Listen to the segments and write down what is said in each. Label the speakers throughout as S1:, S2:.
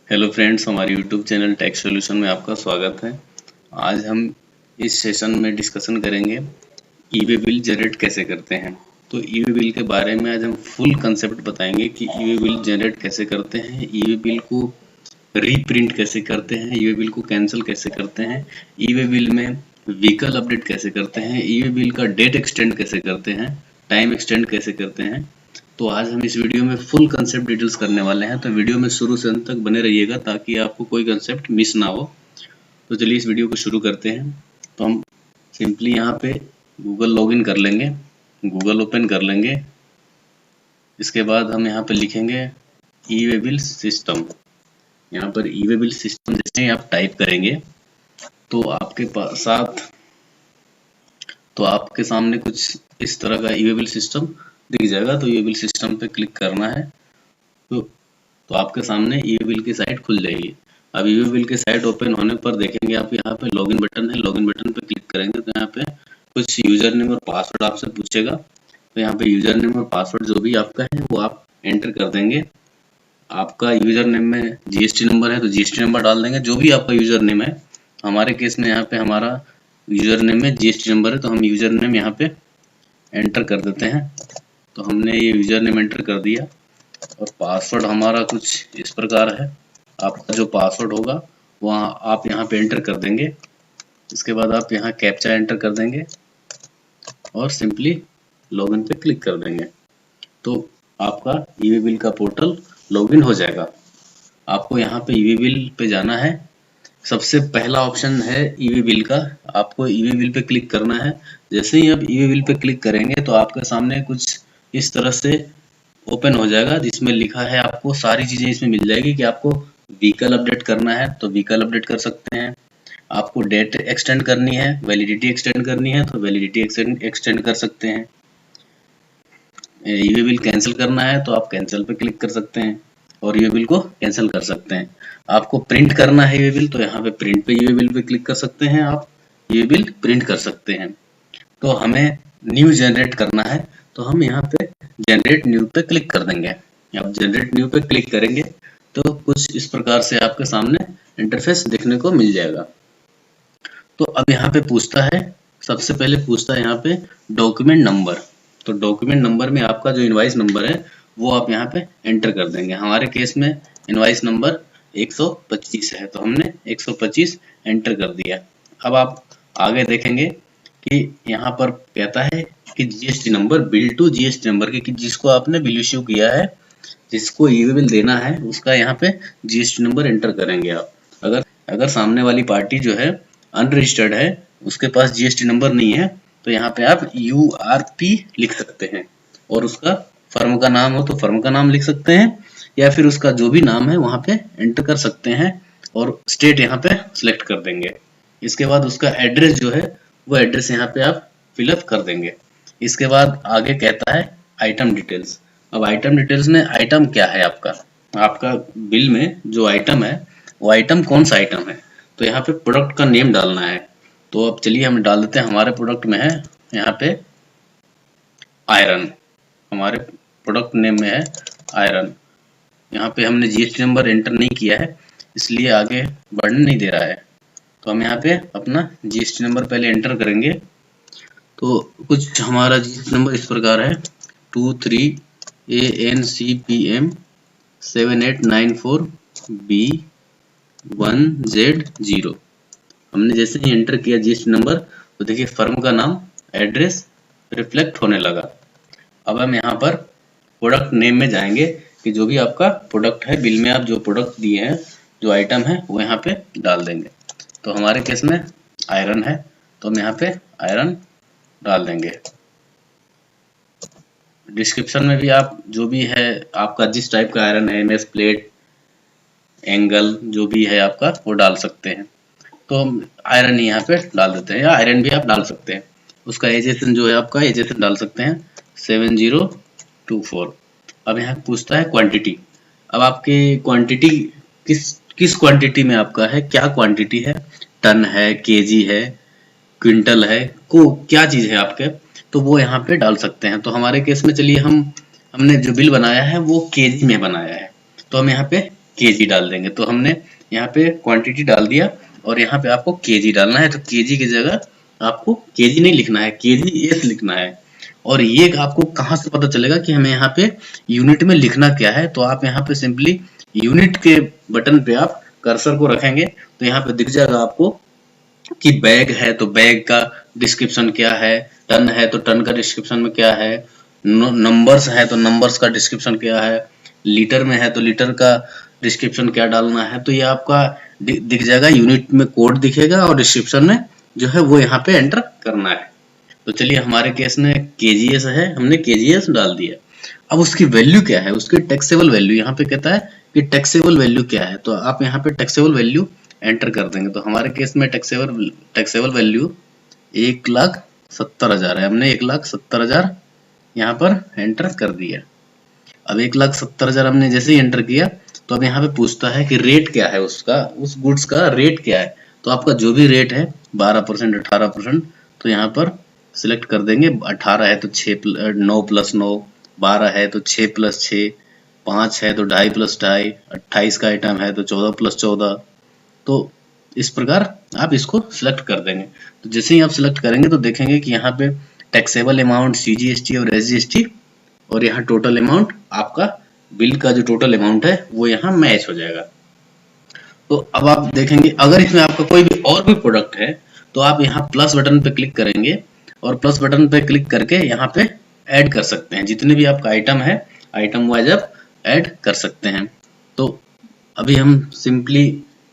S1: Hello friends, हमारे YouTube channel tax solution में आपका स्वागत है। आज हम इस सेशन में डिस्कशन करेंगे ई वे बिल जनरेट कैसे करते हैं। तो ई वे बिल के बारे में आज हम फुल कंसेप्ट बताएंगे कि ई वे बिल जनरेट कैसे करते हैं, ई वे बिल को रीप्रिंट कैसे करते हैं, ई वे बिल को कैंसिल कैसे करते हैं, ई वे बिल में व्हीकल अपडेट कैसे करते हैं, ई वे बिल का डेट एक्सटेंड कैसे करते हैं, टाइम एक्सटेंड कैसे करते हैं। तो आज हम इस वीडियो में फुल कंसेप्ट डिटेल्स करने वाले हैं, तो वीडियो में शुरू से अंत तक बने रहिएगा ताकि आपको कोई कंसेप्ट मिस ना हो। तो चलिए इस वीडियो को शुरू करते हैं। तो हम सिंपली यहाँ पे गूगल लॉगिन कर लेंगे, गूगल ओपन कर लेंगे। इसके बाद हम यहाँ पे लिखेंगे ई वे बिल सिस्टम। यहाँ पर ई वे बिल सिस्टम जैसे ही आप टाइप करेंगे तो आपके सामने कुछ इस तरह का ई वे बिल सिस्टम दिख जाएगा। तो ई वे बिल सिस्टम पे क्लिक करना है तो आपके सामने ई वे बिल की साइट खुल जाएगी। अब ई वे बिल की साइट ओपन होने पर देखेंगे आप यहाँ पे लॉगिन बटन है, लॉगिन बटन पे क्लिक करेंगे तो यहाँ पे कुछ यूजर नेम और पासवर्ड आपसे पूछेगा। तो यहाँ पे यूजर नेम और पासवर्ड जो भी आपका है वो आप एंटर कर देंगे। आपका यूजर नेम में जीएसटी नंबर है तो जीएसटी नंबर डाल देंगे, जो भी आपका यूजर नेम है। हमारे केस में यहाँ पे हमारा यूजर नेम में जीएसटी नंबर है तो हम यूजर नेम यहाँ पे एंटर कर देते हैं। तो हमने ये यूजर नेम एंटर कर दिया और पासवर्ड हमारा कुछ इस प्रकार है। आपका जो पासवर्ड होगा वहाँ आप यहाँ पे एंटर कर देंगे। इसके बाद आप यहाँ कैप्चा एंटर कर देंगे और सिंपली लॉगिन पे क्लिक कर देंगे तो आपका ई वे बिल का पोर्टल लॉगिन हो जाएगा। आपको यहाँ पे ई वे बिल पे जाना है। सबसे पहला ऑप्शन है ई वे बिल का, आपको ई वे बिल पे क्लिक करना है। जैसे ही आप ई वे बिल पे क्लिक करेंगे तो आपके सामने कुछ इस तरह से ओपन हो जाएगा जिसमें लिखा है, आपको सारी चीजें इसमें मिल जाएगी कि आपको व्हीकल अपडेट करना है तो व्हीकल अपडेट कर सकते हैं, आपको डेट एक्सटेंड करनी है, वैलिडिटी एक्सटेंड करनी है तो वैलिडिटी एक्सटेंड कर सकते हैं, ई वे बिल कैंसिल करना है तो आप कैंसिल पे क्लिक कर सकते हैं और ई वे बिल को कैंसिल कर सकते हैं। आपको प्रिंट करना है ई वे बिल तो यहाँ पे प्रिंट पे ई वे बिल पे क्लिक कर सकते हैं, आप ई वे बिल प्रिंट कर सकते हैं। तो हमें न्यू जनरेट करना है तो हम यहाँ पे जनरेट न्यू पे क्लिक कर देंगे। आप जनरेट न्यू पे क्लिक करेंगे तो कुछ इस प्रकार से आपके सामने इंटरफेस देखने को मिल जाएगा। तो अब यहाँ पे पूछता है, सबसे पहले पूछता है यहाँ पे डॉक्यूमेंट नंबर। तो डॉक्यूमेंट नंबर में आपका जो इनवाइस नंबर है वो आप यहाँ पे एंटर कर देंगे। हमारे केस में इनवाइस नंबर 125 है तो हमने 125 एंटर कर दिया। अब आप आगे देखेंगे कि यहाँ पर कहता है कि GST number, bill to GST number कि जिसको आपने बिल इश्यू किया है, जिसको ई वे बिल देना है उसका यहाँ पे जीएसटी नंबर एंटर करेंगे आप। अगर सामने वाली पार्टी जो है अनरजिस्टर्ड है, उसके पास जीएसटी नंबर नहीं है तो यहाँ पे आप URP लिख सकते हैं और उसका फर्म का नाम हो तो फर्म का नाम लिख सकते हैं या फिर उसका जो भी नाम है वहाँ पे एंटर कर सकते हैं और स्टेट यहाँ पे सिलेक्ट कर देंगे। इसके बाद उसका एड्रेस जो है वो एड्रेस यहाँ पे आप फिलअप कर देंगे। इसके बाद आगे कहता है आइटम डिटेल्स। अब आइटम डिटेल्स में आइटम क्या है, आपका बिल में जो आइटम है वो आइटम कौन सा आइटम है, तो यहाँ पे प्रोडक्ट का नेम डालना है। तो अब चलिए हम डाल देते हैं, हमारे प्रोडक्ट में है यहाँ पे आयरन, हमारे प्रोडक्ट नेम में है आयरन। यहाँ पे हमने जीएसटी नंबर एंटर नहीं किया है इसलिए आगे बढ़ने नहीं दे रहा है। तो हम यहाँ पे अपना जीएसटी नंबर पहले एंटर करेंगे। तो कुछ हमारा जीएसटी नंबर इस प्रकार है 23ANCPM 7894B1Z0। हमने जैसे ही एंटर किया जीएसटी नंबर तो देखिए फर्म का नाम, एड्रेस रिफ्लेक्ट होने लगा। अब हम यहाँ पर प्रोडक्ट नेम में जाएंगे कि जो भी आपका प्रोडक्ट है, बिल में आप जो प्रोडक्ट दिए हैं, जो आइटम है वो यहाँ पे डाल देंगे। तो हमारे केस में आयरन है तो हम यहाँ पे आयरन डाल देंगे। डिस्क्रिप्शन में भी आप जो भी है आपका जिस टाइप का आयरन है, MS प्लेट, एंगल जो भी है आपका वो डाल सकते हैं। तो हम आयरन यहाँ पे डाल देते हैं या आयरन भी आप डाल सकते हैं। उसका एजेसन जो है आपका एजेसन डाल सकते हैं 7024। अब यहाँ पूछता है क्वांटिटी। अब आपकी क्वांटिटी किस क्वांटिटी में आपका है, क्या क्वांटिटी है, टन है, केजी है, क्विंटल है, क्या चीज है आपके, तो वो यहाँ पे डाल सकते हैं। तो हमारे केस में चलिए हमने जो बिल बनाया है वो केजी में बनाया है तो हम यहाँ पे केजी डाल देंगे। तो हमने यहाँ पे क्वांटिटी डाल दिया और यहाँ पे आपको केजी डालना है। तो केजी की जगह आपको केजी नहीं लिखना है, केजीएस लिखना है। और ये आपको कहाँ से पता चलेगा कि हमें यहाँ पे यूनिट में लिखना क्या है? तो आप यहाँ पे सिंपली यूनिट के बटन पे आप कर्सर को रखेंगे तो यहाँ पे दिख जाएगा आपको कि बैग है तो बैग का डिस्क्रिप्शन क्या है, टन है तो टन का डिस्क्रिप्शन में क्या है, नंबर्स है तो नंबर्स का डिस्क्रिप्शन क्या है, लीटर में है तो लीटर का डिस्क्रिप्शन क्या डालना है। तो ये आपका दिख जाएगा, यूनिट में कोड दिखेगा और डिस्क्रिप्शन में जो है वो यहाँ पे एंटर करना है। तो चलिए हमारे केस में केजीएस है, हमने केजीएस डाल दिया। अब उसकी वैल्यू क्या है, उसकी टैक्सेबल वैल्यू यहाँ पे कहता है कि टैक्सेबल वैल्यू क्या है। तो आप यहाँ पे टैक्सेबल वैल्यू एंटर कर देंगे। तो हमारे केस में टैक्सेबल वैल्यू 1,70,000 है। हमने 1,70,000 यहाँ पर एंटर कर दिया। अब 1,70,000 हमने जैसे ही एंटर किया तो अब यहाँ पे पूछता है कि रेट क्या है उसका, उस गुड्स का रेट क्या है। तो आपका जो भी रेट है 12%, 18%, तो यहाँ पर सिलेक्ट कर देंगे। 18 है तो 9 + 9, 12 है तो 6 + 6, 5 है तो 2.5 + 2.5, 28 का आइटम है तो 14 + 14। तो इस प्रकार आप इसको सिलेक्ट कर देंगे। तो जैसे ही आप सिलेक्ट करेंगे तो देखेंगे कि यहाँ पे टैक्सेबल अमाउंट, सीजीएसटी और एसजीएसटी और यहाँ टोटल अमाउंट, आपका बिल का जो टोटल अमाउंट है वो यहाँ मैच हो जाएगा। तो अब आप देखेंगे अगर इसमें आपका कोई भी और भी प्रोडक्ट है तो आप यहाँ प्लस बटन पे क्लिक करेंगे और प्लस बटन पे क्लिक करके यहाँ पे ऐड कर सकते हैं। जितने भी आपका आइटम है, आइटम वाइज आप ऐड कर सकते हैं। तो अभी हम सिंपली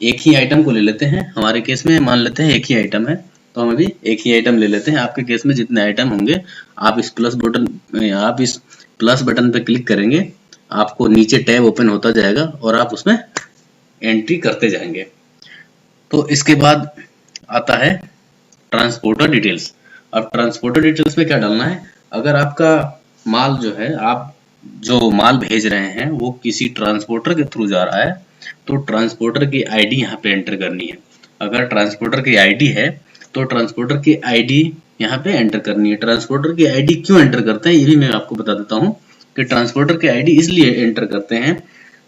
S1: एक ही आइटम को ले लेते हैं। हमारे केस में मान लेते हैं एक ही आइटम है, तो हम अभी एक ही आइटम ले लेते हैं। आपके केस में जितने आइटम होंगे आप इस प्लस बटन पे क्लिक करेंगे, आपको नीचे टैब ओपन होता जाएगा और आप उसमें एंट्री करते जाएंगे। तो इसके बाद आता है ट्रांसपोर्टर डिटेल्स। अब ट्रांसपोर्टर डिटेल्स में क्या डालना है, अगर आपका माल जो है, आप जो माल भेज रहे हैं वो किसी ट्रांसपोर्टर के थ्रू जा रहा है तो ट्रांसपोर्टर की आईडी यहाँ पे एंटर करनी है। अगर ट्रांसपोर्टर की आईडी है तो ट्रांसपोर्टर की आईडी यहाँ पे एंटर करनी है। ट्रांसपोर्टर की आईडी क्यों एंटर करते हैं ये भी मैं आपको बता देता हूँ कि ट्रांसपोर्टर की आईडी इसलिए एंटर करते हैं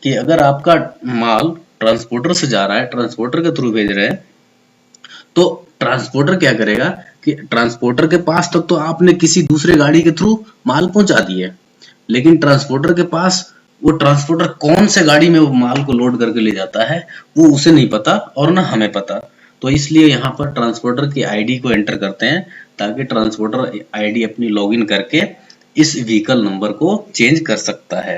S1: कि अगर आपका माल ट्रांसपोर्टर से जा रहा है, ट्रांसपोर्टर के थ्रू भेज रहे हैं, तो ट्रांसपोर्टर क्या करेगा कि ट्रांसपोर्टर के पास तक तो आपने किसी दूसरे गाड़ी के थ्रू माल पहुंचा दिया, लेकिन ट्रांसपोर्टर के पास वो ट्रांसपोर्टर कौन से गाड़ी में वो माल को लोड करके ले जाता है वो उसे नहीं पता और ना हमें पता। तो इसलिए यहाँ पर ट्रांसपोर्टर की आईडी को एंटर करते हैं ताकि ट्रांसपोर्टर आईडी अपनी लॉगिन करके इस व्हीकल नंबर को चेंज कर सकता है।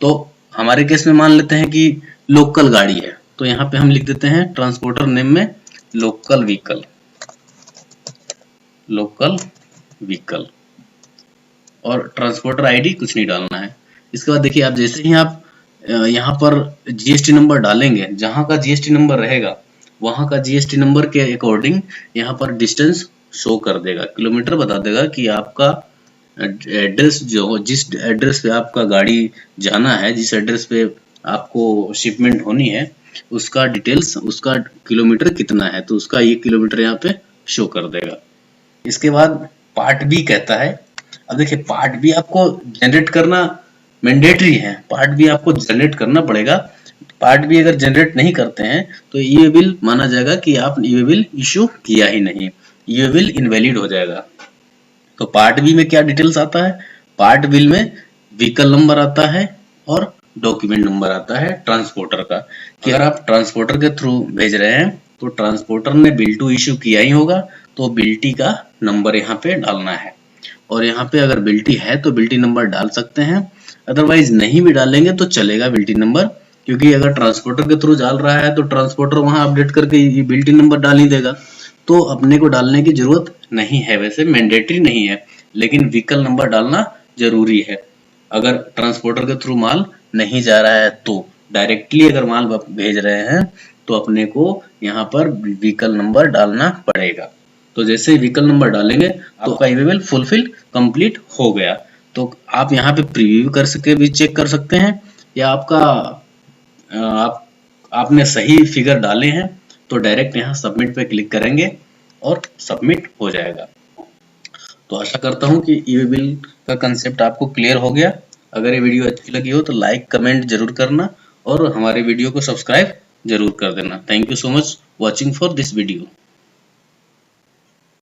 S1: तो हमारे केस में मान लेते हैं कि लोकल गाड़ी है, तो यहाँ पे हम लिख देते हैं ट्रांसपोर्टर नेम में लोकल व्हीकल और ट्रांसपोर्टर आईडी कुछ नहीं डालना है। इसके बाद देखिए, आप जैसे ही आप यहाँ पर जीएसटी नंबर डालेंगे, जहाँ का जीएसटी नंबर रहेगा वहाँ का जीएसटी नंबर के अकॉर्डिंग यहाँ पर डिस्टेंस शो कर देगा, किलोमीटर बता देगा कि आपका एड्रेस जो, जिस एड्रेस पे आपका गाड़ी जाना है, जिस एड्रेस पे आपको शिपमेंट होनी है, उसका डिटेल्स, उसका किलोमीटर कितना है, तो उसका ये किलोमीटर यहाँ पे शो कर देगा। इसके बाद पार्ट बी कहता है। अब देखिए, पार्ट बी आपको जनरेट करना मैंडेटरी है, पार्ट बी आपको जनरेट करना पड़ेगा। पार्ट बी अगर जनरेट नहीं करते हैं तो ये बिल माना जाएगा कि आप ये बिल इश्यू किया ही नहीं, ये बिल इनवैलिड हो जाएगा। तो पार्ट बी में क्या डिटेल्स आता है, पार्ट बिल में व्हीकल नंबर आता है और डॉक्यूमेंट नंबर आता है ट्रांसपोर्टर का, कि अगर आप ट्रांसपोर्टर के थ्रू भेज रहे हैं तो ट्रांसपोर्टर ने बिल टू इश्यू किया ही होगा, तो बिल्टी का नंबर यहाँ पे डालना है। और यहाँ पे अगर बिल्टी है तो बिल्टी नंबर डाल सकते हैं, अदरवाइज नहीं भी डालेंगे तो चलेगा बिल्टी नंबर, क्योंकि अगर ट्रांसपोर्टर के थ्रू डाल रहा है तो ट्रांसपोर्टर वहां अपडेट करके ये बिल्टी नंबर डाल ही देगा, तो अपने को डालने की जरूरत नहीं है। वैसे मैंडेटरी नहीं है, लेकिन व्हीकल नंबर डालना जरूरी है। अगर ट्रांसपोर्टर के थ्रू माल नहीं जा रहा है तो डायरेक्टली अगर माल भेज रहे हैं तो अपने को यहाँ पर व्हीकल नंबर डालना पड़ेगा। तो जैसे ही व्हीकल नंबर डालेंगे तो आपका ई-वे बिल फुलफिल कंप्लीट हो गया। तो आप यहाँ पे प्रीव्यू कर सके भी चेक कर सकते हैं, या आपने सही फिगर डाले हैं तो डायरेक्ट यहाँ सबमिट पे क्लिक करेंगे और सबमिट हो जाएगा। तो आशा करता हूँ कि ई-वे बिल का कंसेप्ट आपको क्लियर हो गया। अगर ये वीडियो अच्छी लगी हो तो लाइक कमेंट जरूर करना और हमारे वीडियो को सब्सक्राइब जरूर कर देना। Thank you so much watching for this video.